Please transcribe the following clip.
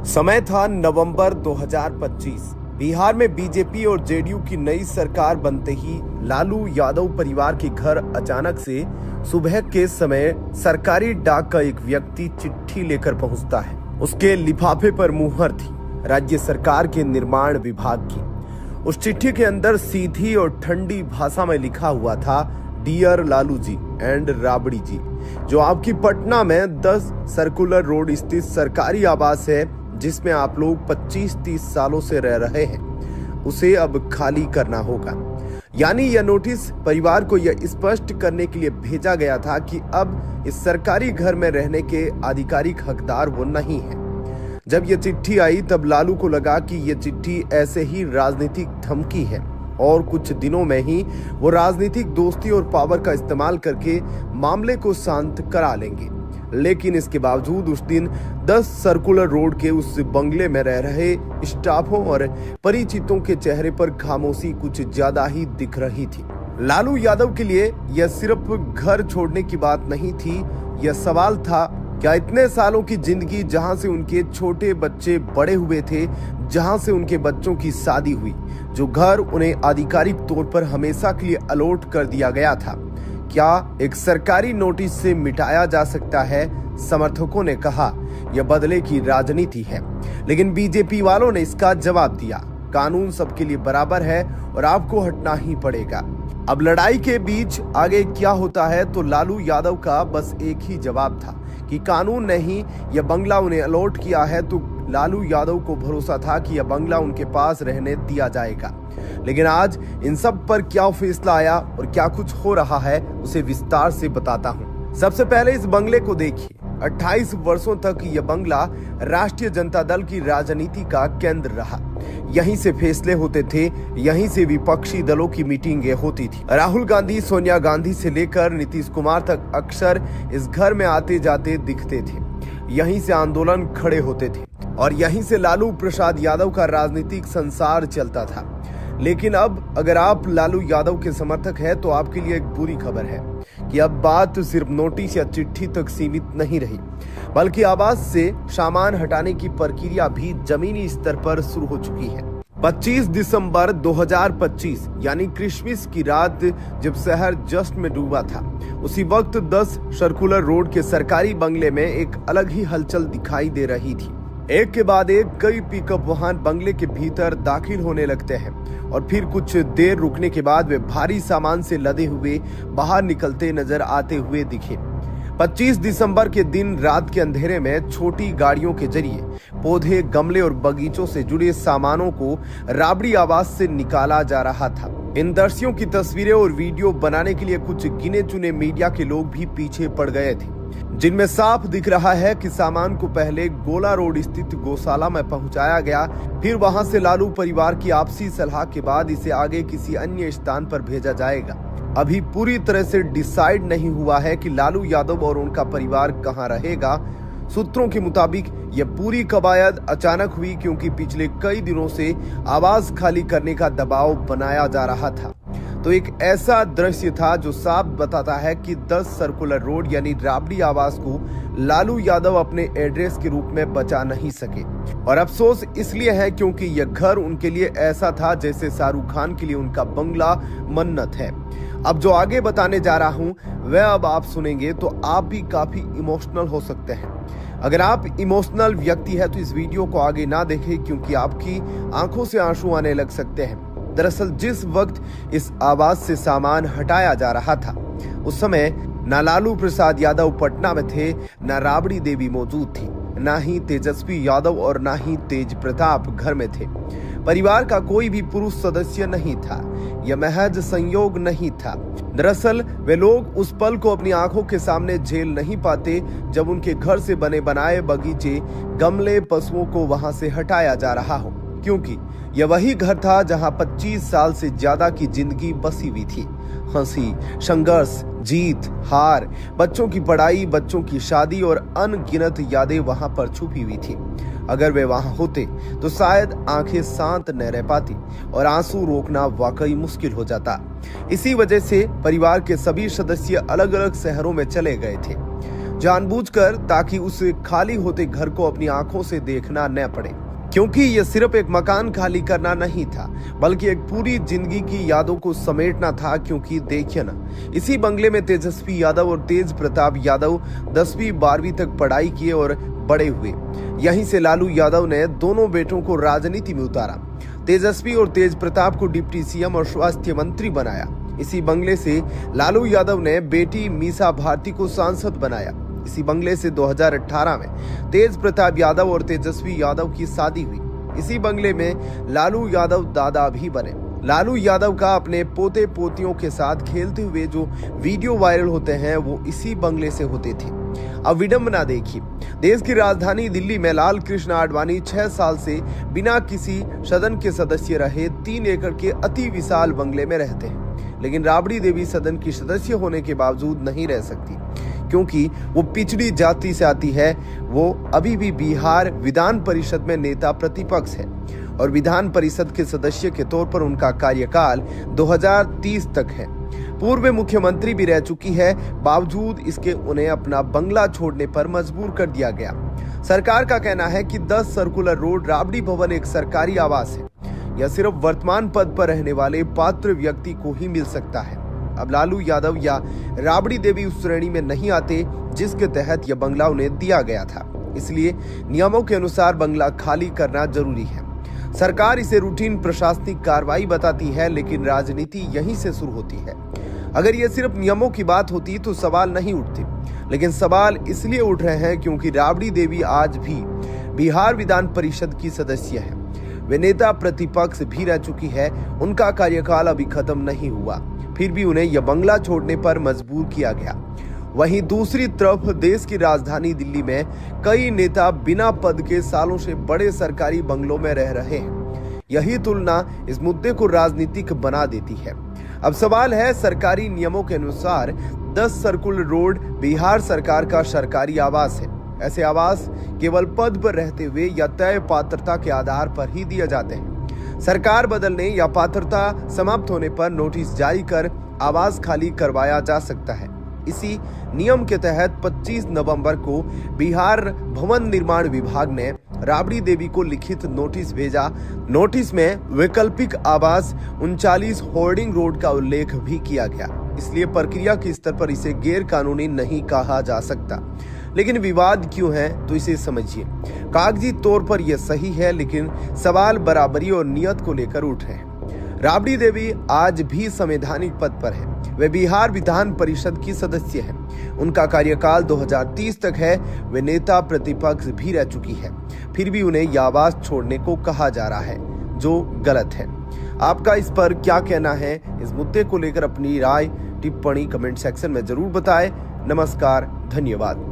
समय था नवंबर 2025। बिहार में बीजेपी और जेडीयू की नई सरकार बनते ही लालू यादव परिवार के घर अचानक से सुबह के समय सरकारी डाक का एक व्यक्ति चिट्ठी लेकर पहुंचता है। उसके लिफाफे पर मुहर थी राज्य सरकार के निर्माण विभाग की। उस चिट्ठी के अंदर सीधी और ठंडी भाषा में लिखा हुआ था, डियर लालू जी एंड राबड़ी जी, जो आपकी पटना में 10 सर्कुलर रोड स्थित सरकारी आवास है जिसमें आप लोग 25-30 सालों से रह रहे हैं, उसे अब खाली करना होगा। यानी यह नोटिस परिवार को यह स्पष्ट करने के लिए भेजा गया था कि अब इस सरकारी घर में रहने के आधिकारिक हकदार वो नहीं है। जब यह चिट्ठी आई तब लालू को लगा कि यह चिट्ठी ऐसे ही राजनीतिक धमकी है और कुछ दिनों में ही वो राजनीतिक दोस्ती और पावर का इस्तेमाल करके मामले को शांत करा लेंगे। लेकिन इसके बावजूद उस दिन 10 सर्कुलर रोड के उस बंगले में रह रहे स्टाफों और परिचितों के चेहरे पर खामोशी कुछ ज्यादा ही दिख रही थी। लालू यादव के लिए यह सिर्फ घर छोड़ने की बात नहीं थी, यह सवाल था, क्या इतने सालों की जिंदगी जहां से उनके छोटे बच्चे बड़े हुए थे, जहां से उनके बच्चों की शादी हुई, जो घर उन्हें आधिकारिक तौर पर हमेशा के लिए अलॉट कर दिया गया था, क्या एक सरकारी नोटिस से मिटाया जा सकता है? समर्थकों ने कहा यह बदले की राजनीति है, लेकिन बीजेपी वालों ने इसका जवाब दिया, कानून सबके लिए बराबर है और आपको हटना ही पड़ेगा। अब लड़ाई के बीच आगे क्या होता है तो लालू यादव का बस एक ही जवाब था कि कानून ने ही यह बंगला उन्हें अलॉट किया है, तो लालू यादव को भरोसा था कि यह बंगला उनके पास रहने दिया जाएगा। लेकिन आज इन सब पर क्या फैसला आया और क्या कुछ हो रहा है उसे विस्तार से बताता हूँ। सबसे पहले इस बंगले को देखिए। 28 वर्षों तक यह बंगला राष्ट्रीय जनता दल की राजनीति का केंद्र रहा। यहीं से फैसले होते थे, यहीं से विपक्षी दलों की मीटिंगें होती थी। राहुल गांधी, सोनिया गांधी से लेकर नीतीश कुमार तक अक्सर इस घर में आते जाते दिखते थे। यहीं से आंदोलन खड़े होते थे और यहीं से लालू प्रसाद यादव का राजनीतिक संसार चलता था। लेकिन अब अगर आप लालू यादव के समर्थक हैं तो आपके लिए एक बुरी खबर है कि अब बात सिर्फ नोटिस या चिट्ठी तक सीमित नहीं रही, बल्कि आवास से सामान हटाने की प्रक्रिया भी जमीनी स्तर पर शुरू हो चुकी है। 25 दिसंबर 2025 यानी क्रिसमस की रात जब शहर जश्न में डूबा था, उसी वक्त 10 सर्कुलर रोड के सरकारी बंगले में एक अलग ही हलचल दिखाई दे रही थी। एक के बाद एक कई पिकअप वाहन बंगले के भीतर दाखिल होने लगते हैं और फिर कुछ देर रुकने के बाद वे भारी सामान से लदे हुए बाहर निकलते नजर आते हुए दिखे। 25 दिसंबर के दिन रात के अंधेरे में छोटी गाड़ियों के जरिए पौधे, गमले और बगीचों से जुड़े सामानों को राबड़ी आवास से निकाला जा रहा था। इन दृश्यों की तस्वीरें और वीडियो बनाने के लिए कुछ गिने चुने मीडिया के लोग भी पीछे पड़ गए थे, जिनमें साफ दिख रहा है कि सामान को पहले गोला रोड स्थित गौशाला में पहुंचाया गया, फिर वहां से लालू परिवार की आपसी सलाह के बाद इसे आगे किसी अन्य स्थान पर भेजा जाएगा। अभी पूरी तरह से डिसाइड नहीं हुआ है कि लालू यादव और उनका परिवार कहां रहेगा। सूत्रों के मुताबिक यह पूरी कवायद अचानक हुई क्योंकि पिछले कई दिनों से आवास खाली करने का दबाव बनाया जा रहा था। तो एक ऐसा दृश्य था जो साफ बताता है कि 10 सर्कुलर रोड यानी राबड़ी आवास को लालू यादव अपने एड्रेस के रूप में बचा नहीं सके। और अफसोस इसलिए है क्योंकि यह घर उनके लिए ऐसा था जैसे शाहरुख खान के लिए उनका बंगला मन्नत है। अब जो आगे बताने जा रहा हूँ वह अब आप सुनेंगे तो आप भी काफी इमोशनल हो सकते हैं। अगर आप इमोशनल व्यक्ति है तो इस वीडियो को आगे ना देखें क्योंकि आपकी आंखों से आंसू आने लग सकते हैं। दरअसल जिस वक्त इस आवास से सामान हटाया जा रहा था उस समय न लालू प्रसाद यादव पटना में थे, न राबड़ी देवी मौजूद थी, न ही तेजस्वी यादव और न ही तेज प्रताप घर में थे। परिवार का कोई भी पुरुष सदस्य नहीं था। यह महज संयोग नहीं था। दरअसल वे लोग उस पल को अपनी आंखों के सामने झेल नहीं पाते जब उनके घर से बने बनाए बगीचे, गमले, पशुओं को वहां से हटाया जा रहा हो, क्योंकि यह वही घर था जहां 25 साल से ज्यादा की जिंदगी बसी हुई थी। हंसी, संघर्ष, जीत, हार, बच्चों की पढ़ाई, बच्चों की शादी और अनगिनत यादें वहां पर छुपी हुई थी। अगर वे वहां होते तो शायद आंखें शांत न रह पाती और आंसू रोकना वाकई मुश्किल हो जाता। इसी वजह से परिवार के सभी सदस्य अलग अलग शहरों में चले गए थे। जानबूझकर, ताकि उस खाली होते घर को अपनी आंखों से देखना न पड़े। क्योंकि यह सिर्फ एक मकान खाली करना नहीं था, बल्कि एक पूरी जिंदगी की यादों को समेटना था। क्योंकि देखिए ना, इसी बंगले में तेजस्वी यादव और तेज प्रताप यादव 10वीं 12वीं तक पढ़ाई किए और बड़े हुए। यहीं से लालू यादव ने दोनों बेटों को राजनीति में उतारा। तेजस्वी और तेज प्रताप को डिप्टी सीएम और स्वास्थ्य मंत्री बनाया। इसी बंगले से लालू यादव ने बेटी मीसा भारती को सांसद बनाया। इसी बंगले से 2018 में तेज प्रताप यादव और तेजस्वी यादव की शादी हुई। इसी बंगले में लालू यादव दादा भी बने। लालू यादव का अपने पोते पोतियों के साथ खेलते हुए जो वीडियो वायरल होते हैं वो इसी बंगले से होते थे। अब विडंबना देखिए, देश की राजधानी दिल्ली में लाल कृष्ण आडवाणी 6 साल से बिना किसी सदन के सदस्य रहे 3 एकड़ के अति विशाल बंगले में रहते हैं। लेकिन राबड़ी देवी सदन की सदस्य होने के बावजूद नहीं रह सकती, क्योंकि वो पिछड़ी जाति से आती है। वो अभी भी बिहार विधान परिषद में नेता प्रतिपक्ष है और विधान परिषद के सदस्य के तौर पर उनका कार्यकाल 2030 तक है। पूर्व मुख्यमंत्री भी रह चुकी है, बावजूद इसके उन्हें अपना बंगला छोड़ने पर मजबूर कर दिया गया। सरकार का कहना है कि 10 सर्कुलर रोड राबड़ी भवन एक सरकारी आवास है। यह सिर्फ वर्तमान पद पर रहने वाले पात्र व्यक्ति को ही मिल सकता है। अब लालू यादव या राबड़ी देवी उस श्रेणी में नहीं आते जिसके तहत यह बंगला उन्हें दिया गया था। इसलिए नियमों के अनुसार बंगला खाली करना जरूरी है। सरकार इसे रूटीन प्रशासनिक कार्रवाई बताती है, लेकिन राजनीति यहीं से शुरू होती है। अगर ये सिर्फ नियमों की बात होती तो सवाल नहीं उठते, लेकिन सवाल इसलिए उठ रहे हैं क्योंकि राबड़ी देवी आज भी बिहार विधान परिषद की सदस्य है। वे नेता प्रतिपक्ष भी रह चुकी है। उनका कार्यकाल अभी खत्म नहीं हुआ, फिर भी उन्हें यह बंगला छोड़ने पर मजबूर किया गया। वहीं दूसरी तरफ देश की राजधानी दिल्ली में कई नेता बिना पद के सालों से बड़े सरकारी बंगलों में रह रहे हैं। यही तुलना इस मुद्दे को राजनीतिक बना देती है। अब सवाल है, सरकारी नियमों के अनुसार 10 सर्कुलर रोड बिहार सरकार का सरकारी आवास है। ऐसे आवास केवल पद पर रहते हुए या तय पात्रता के आधार पर ही दिए जाते हैं। सरकार बदलने या पात्रता समाप्त होने पर नोटिस जारी कर आवास खाली करवाया जा सकता है। इसी नियम के तहत 25 नवंबर को बिहार भवन निर्माण विभाग ने राबड़ी देवी को लिखित नोटिस भेजा। नोटिस में वैकल्पिक आवास 39 होर्डिंग रोड का उल्लेख भी किया गया। इसलिए प्रक्रिया के स्तर पर इसे गैर कानूनी नहीं कहा जा सकता। लेकिन विवाद क्यों है, तो इसे समझिए। कागजी तौर पर यह सही है, लेकिन सवाल बराबरी और नियत को लेकर उठ रहे हैं। राबड़ी देवी आज भी संवैधानिक पद पर है। वे बिहार विधान परिषद की सदस्य हैं। उनका कार्यकाल 2030 तक है। वे नेता प्रतिपक्ष भी रह चुकी है, फिर भी उन्हें यह आवास छोड़ने को कहा जा रहा है, जो गलत है। आपका इस पर क्या कहना है? इस मुद्दे को लेकर अपनी राय टिप्पणी कमेंट सेक्शन में जरूर बताएं। नमस्कार, धन्यवाद।